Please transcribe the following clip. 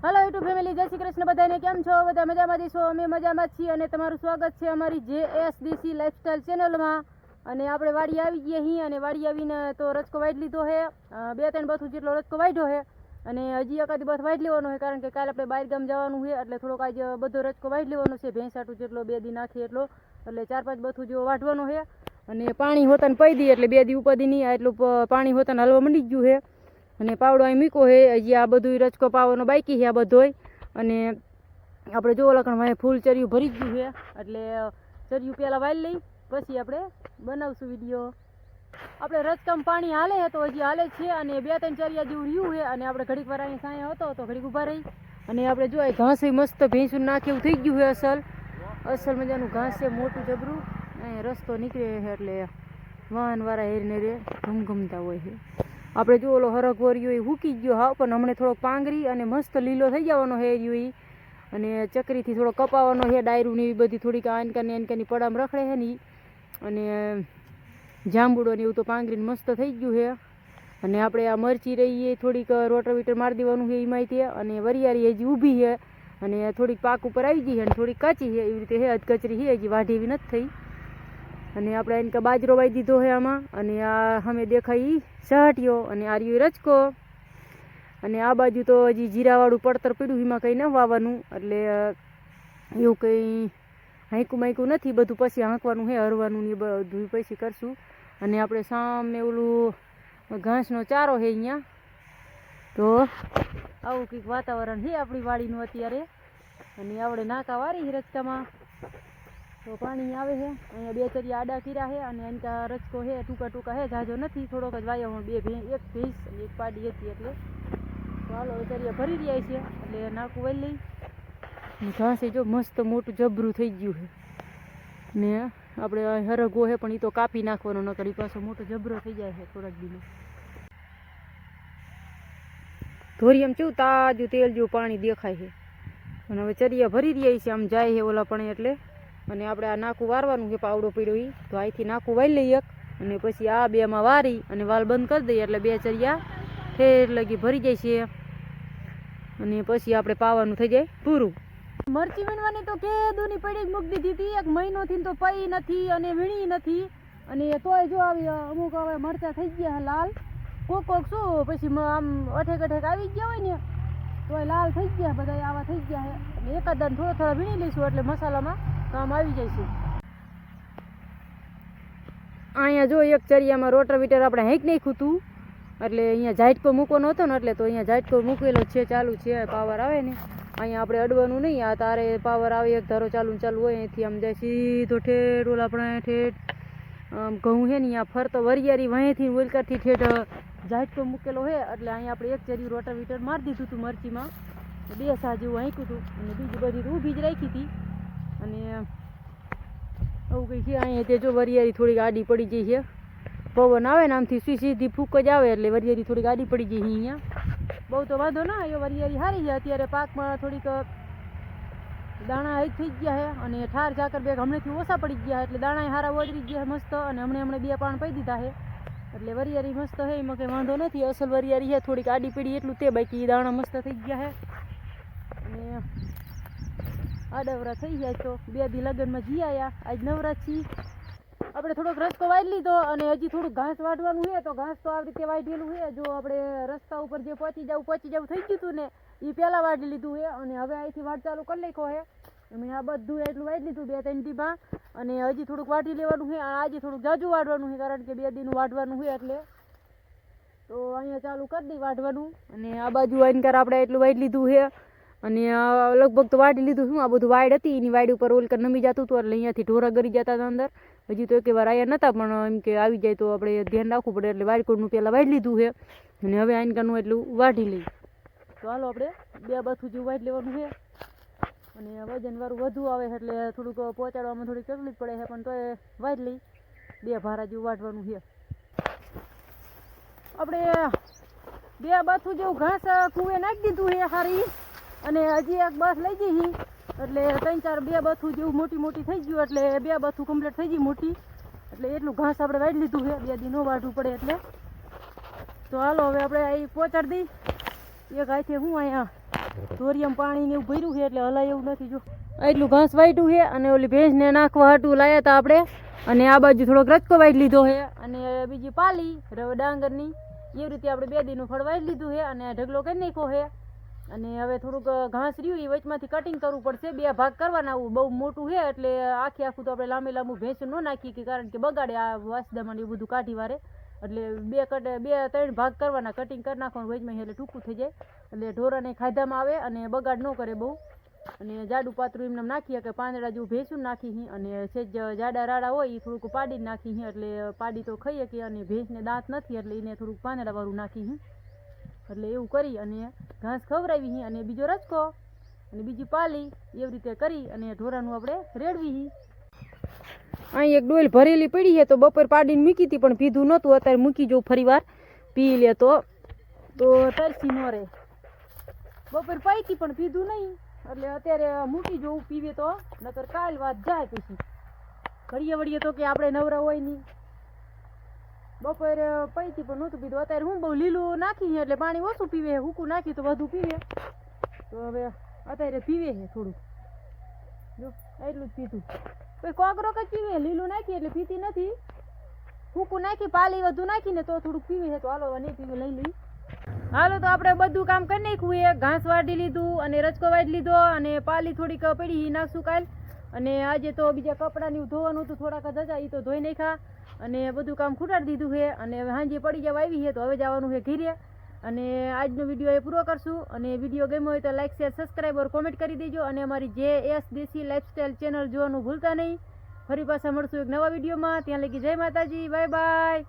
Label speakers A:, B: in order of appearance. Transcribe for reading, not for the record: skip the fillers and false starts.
A: Hello YouTube family, जय श्री कृष्ण। बधाने केम छो? बधा मजामां छो? अमे मजामां छीए अने तमारुं स्वागत छे अमारी JSDC लाइफस्टाइल चेनल में। अने आपणे वाड़ी आवी गया ही अने वाड़ी आवीने तो रचको वाढी लीधो है। 2-3 बथू जेटलो रचको वाढ्यो है अने हजी एकादी बथ वाढी लेवानो है, कारण के काल आपणे बाहेर गाम जवानुं है એટલે થોડોક आज બધો રચકો વાઢી લેવાનો છે। ભેંસાટું જેટલો 2 દી નાખી એટલો એટલે 4-5 બથું જેવો વાઢવાનો છે। અને પાણી હોતાને પઈ દી એટલે 2 દી ઉપાદી નહીં, આ એટલું પાણી હોતાને હલવા મંડી ગયું છે। અને પાવડો અહીં મૂક્યો છે, હજી આ બધું રચકો પાવાનો બાકી છે આ બધોય। અને આપણે જો લખણ વાય ફૂલ ચરિયું ભરી ગયું છે એટલે ચરિયું પહેલાં વાળી લઈ પછી આપણે બનાવશું વિડીયો। આપણે રચકામાં પાણી હાલે છે તો હજી હાલે છે અને 2-3 ચરિયા જેવું રહ્યું છે અને આપણે ઘડીક વાર અહીં સાંયા હતો તો ઘડીક ઊભા રહી અને આપણે જો આ ઘાસ મસ્ત ભેંસું નાખે એવું થઈ ગયું છે। અસલ મજાનું ઘાસ છે, મોટું જબરું। અહીં રસ્તો નીકળે છે એટલે વાહનવાળા હેરને રે ઘમઘમતા હોય છે। આપણે જો ઓલો હરગવરિયો એ હૂકી ગયો હાવ, પણ હમણાં થોડોક પાંગરી અને મસ્ત લીલો થઈ જવાનો છે એરિયો એ। અને ચકરીથી થોડો કપાવાનો છે, ડાયરું ને એવી બધી થોડીક આનકાની પડામ રખડે છે ને। અને જાંબુડો ને એવું તો પાંગરીને મસ્ત થઈ ગયું છે। અને આપણે આ મરચી રહી એ થોડીક રોટરવીટર મારી દેવાનું છે એમાં તે। અને વરિયાળી હજી ઊભી છે અને થોડીક પાક ઉપર આવી ગઈ છે અને થોડીક કાચી છે, એવી રીતે છે અધકચરી છે, હજી વાઢી એવી નથી થઈ। અને આપણે એને કે બાજરો વાઈ દીધો છે આમાં। અને આ અમે દેખાય સહટિયો અને આ રહ્યો રચકો। અને આ બાજુ તો હજી જીરાવાળું પડતર પડ્યું, એમાં કંઈ ન વાવવાનું એટલે એવું કંઈ હાંકું માંકું નથી, બધું પછી હાંકવાનું છે, હરવાનું ને બધું પછી કરશું। અને આપણે સામે ઓલું ઘાસનો ચારો છે અહીંયા, તો આવું કંઈક વાતાવરણ છે આપણી વાડીનું અત્યારે। અને આપણે નાકા વારી રચકામાં તો પાણી આવે છે। અહીંયા 2 ચરિયા આડા કર્યા છે અને એનકા રચકો છે ટૂંકા ટૂંકા છે, જાજો નથી, થોડોક જ વાયો। હું 2 ભેંસ, 1 ભેંસ અને 1 પાડી હતી એટલે તો હાલો ચરિયા ભરી રહ્યા છે એટલે નાકું વાળી લઈ। અને ઘાસ જો મસ્ત મોટું જબરું થઈ ગયું છે ને આપણે હરગવો છે પણ એ તો કાપી નાખવાનો, નકર એ પાછો મોટો જબરો થઈ જાય છે થોડાક દીમાં। ધોરિયામાં કેવું તાજું તેલ જેવું પાણી દેખાય છે। અને હવે ચરિયા ભરી રહ્યા છે, આમ જાય છે ઓલા પણ એટલે। અને આપણે આ નાકું વારવાનું છે, પાવડો પડ્યો એ તો અહીંથી નાકું વાળી લઈએ અને પછી આ 2માં વારી અને વાલ બંધ કરી દઈએ એટલે 2 ચરિયા ઠેર લગી ભરી જાય છે। અને પછી આપણે પાવાનું થઈ જાય પૂરું। મરચી વીણવાની તો કેદુની પડી જ મૂકી દીધી હતી, 1 મહિનોથી તો પઈ નથી અને વીણી નથી। અને તોય જો આવી અમુક હવે મરચાં થઈ ગયા લાલ, કોક શું પછી આમ અઠેક આવી ગયા હોય ને તોય લાલ થઈ ગયા, બધા આવા થઈ ગયા છે। અને એકાદાને થોડા વીણી લઈશું એટલે મસાલામાં કામ આવી જાય છે। અહીંયા જો એક ચરિયામાં રોટરવીટર આપણે હેંક નાખ્યું હતું એટલે અહીંયા ઝાટકો મૂકવાનો હતો ને એટલે તો અહીંયા ઝાટકો મૂકેલો છે, ચાલુ છે, પાવર આવે ને અહીંયા આપણે અડવાનું નહીં। આ તારે પાવર આવે એક ધારો ચાલુ હોય, અહીંથી આમ જાય સીધો ઠેઠ ઓલા આપણે ઠેઠ ઘઉં છે ને અહીંયા ફરતો વરિયાળી વાંયથી ઓલકાથી ઠેઠ ઝાટકો મૂકેલો છે એટલે અહીંયા આપણે એક ચરિયું રોટરવીટર મારી દીધું હતું મરચીમાં, 2 સા જેવું હાંક્યું હતું અને બીજી બધી ઊભી જ રાખી હતી। અને આવું કંઈ છે અહીંયા તે જો વરિયાળી થોડીક આડી પડી ગઈ છે, પવન આવે ને આમથી સીધી ફૂંક જ આવે એટલે વરિયાળી થોડીક આડી પડી ગઈ છે અહીંયા। બહુ તો વાંધો ના આવ્યો, વરિયાળી સારી છે। અત્યારે પાકમાં થોડીક દાણા હેજ થઈ ગયા છે અને ઠાર ઝાકર બેગ હમણાંથી ઓછા પડી ગયા એટલે દાણા સારા ઓદરી ગયા મસ્ત। અને હમણાં 2 પાણ પી દીધા છે એટલે વરિયાળી મસ્ત છે, એમાં કંઈ વાંધો નથી। અસલ વરિયાળી છે, થોડીક આડી પડી એટલું તે, બાકી દાણા મસ્ત થઈ ગયા છે। અને આડવરા થઈ જાય તો 2 દી લગ્નમાં જી આવ્યા, આજ નવરાત્રી આપણે થોડોક રસ્તો વાળી લીધો અને હજી થોડુંક ઘાસ વાઢવાનું છે તો ઘાસ તો આવી રીતે વાઢેલું છે। જો આપણે રસ્તા ઉપર જે પહોંચી જવું થઈ ગયું હતું ને એ પહેલાં વાઢી લીધું છે અને હવે અહીંથી વાટ ચાલુ કરી નાખ્યો છે। અમે આ બધું એટલું વાઢી લીધું 2-3 દીમાં અને હજી થોડુંક વાઢી લેવાનું છે। આજે થોડુંક જાજુ વાઢવાનું છે કારણ કે 2 દીનું વાઢવાનું છે એટલે તો અહીંયા ચાલુ કરી દઈ વાઢવાનું। અને આ બાજુ આનકાર આપણે એટલું વાઢી લીધું છે અને લગભગ તો વાઢી લીધું શું, આ બધું વાડ હતી એની વાડ ઉપર ઓલકર નમી જતું હતું એટલે અહીંયાથી ઢોરા ગરી જતા હતા અંદર। હજી તો એક વાર આવ્યા નહોતા પણ એમ કે આવી જાય તો આપણે ધ્યાન રાખવું પડે એટલે વાડકોડનું પહેલાં વાઢી લીધું છે અને હવે આનકારનું એટલું વાઢી લઈ। તો હાલો આપણે 2 બથું જેવું વાઢી લેવાનું છે। અને વજનવાળું વધુ આવે એટલે થોડુંક પહોંચાડવામાં થોડી તકલીફ પડે છે પણ તોય વાઢી લઈ, 2 ભારા જેવું વાઢવાનું છે। આપણે 2 બથું જેવું ઘાસ કૂવે નાખી દીધું છે સારી અને હજી 1 બસ લઈ જઈ એટલે 3-4 2 બથું જેવું મોટી થઈ ગયું એટલે 2 બથું કમ્પ્લીટ થઈ ગઈ મોટી એટલે એટલું ઘાસ આપણે વાઢી લીધું છે, 2 દી ન વાઢવું પડે એટલે। તો હાલો હવે આપણે અહીં પહોંચાડી દઈ। એક હાથે હું અહીંયા ધોરિયામાં પાણી ને એવું ભર્યું છે એટલે હલાય એવું નથી. જો એટલું ઘાસ વાટ્યું છે અને ઓલી ભેંસને નાખવા હાટું લાયા હતા આપણે. અને આ બાજુ થોડોક રચકો વાટી લીધો છે અને બીજી પાલી ડાંગરની એવી રીતે આપણે 2 દીનું ફળ વાટી લીધું છે અને ઢગલો કરી નાખ્યો છે. અને હવે થોડુંક ઘાસ રહ્યું એ વચમાંથી કટિંગ કરવું પડશે. 2 ભાગ કરવાના. આવું બહુ મોટું છે એટલે આખું તો આપણે લાંબુ ભેંસું ન નાખીએ કે કારણ કે બગાડે આ વાસદામાં એ બધું કાઢી વારે. એટલે 2-3 ભાગ કરવાના. કટિંગ કરી નાખવાનું વચમાં એટલે ટૂંકું થઈ જાય એટલે ઢોરાને ખાધામાં આવે અને બગાડ ન કરે બહુ. અને જાડું પાતળું એમને નાખીએ કે પાંદડા જેવું ભેંસું નાખી અને સેજ જાડા રાડા હોય એ થોડુંક પાડી નાખી એટલે પાડી તો ખાઈએ કે અને ભેંસને દાંત નથી એટલે એને થોડુંક પાંદડાવાળું નાખી એટલે એવું કરી અને ઘાસ ખવડાવી અને બીજો રચકો અને બીજી પાલી એવી રીતે કરી અને ઢોરાનું આપણે રેડવી. અહીં એક ડોલ ભરેલી પડી છે તો બપોર પાડીને મૂકી હતી પણ પીધું નહોતું. અત્યારે મૂકી જવું ફરી વાર પી લે તો તરસી ન રહે. બપોર પાઈ હતી પણ પીધું નહીં એટલે અત્યારે મૂકી જવું પીવે તો નકર કાલ વાત જાય. પછી ઘડીએ વળીએ તો કે આપણે નવરા હોય નહીં. બપોરે પૈથી પણ નહોતું પીધું. અત્યારે હું બહુ લીલું નાખી એટલે પાણી ઓછું પીવે. હૂકું નાખ્યું તો વધુ પીવે. તો હવે અત્યારે પીવે છે થોડુંક. જો એટલું જ પીધું. પછી કોકરો જ પીવે. લીલું નાખીએ એટલે પીતી નથી. હૂકું નાખી પાલી વધુ નાખીને તો થોડુંક પીવે છે. તો હાલો નહીં પીવે લઈ લઈ. હાલો તો આપણે બધું કામ કરી નાખ્યું. ઘાસ વાટી લીધું અને રચકો વાટી લીધો અને પાલી થોડીક પડી નાખશું કાલ. અને આજે તો બીજા કપડાં ધોવાનું હતું થોડાક જ હતા એ તો ધોઈ નાખ્યા અને બધું કામ ખૂટાડી દીધું છે. અને હવે સાંજે પડી જવા આવી છે તો હવે જવાનું છે ઘીરે. અને આજનો વિડીયો એ પૂરો કરશું. અને વિડીયો ગમ્યો હોય તો લાઈક શેર સબસ્ક્રાઈબ ઓર કોમેન્ટ કરી દેજો. અને અમારી JS દેશી લાઈફસ્ટાઈલ ચેનલ જોવાનું ભૂલતા નહીં. ફરી પાછા મળશું એક નવા વિડીયોમાં. ત્યાં લગી જય માતાજી. Bye bye.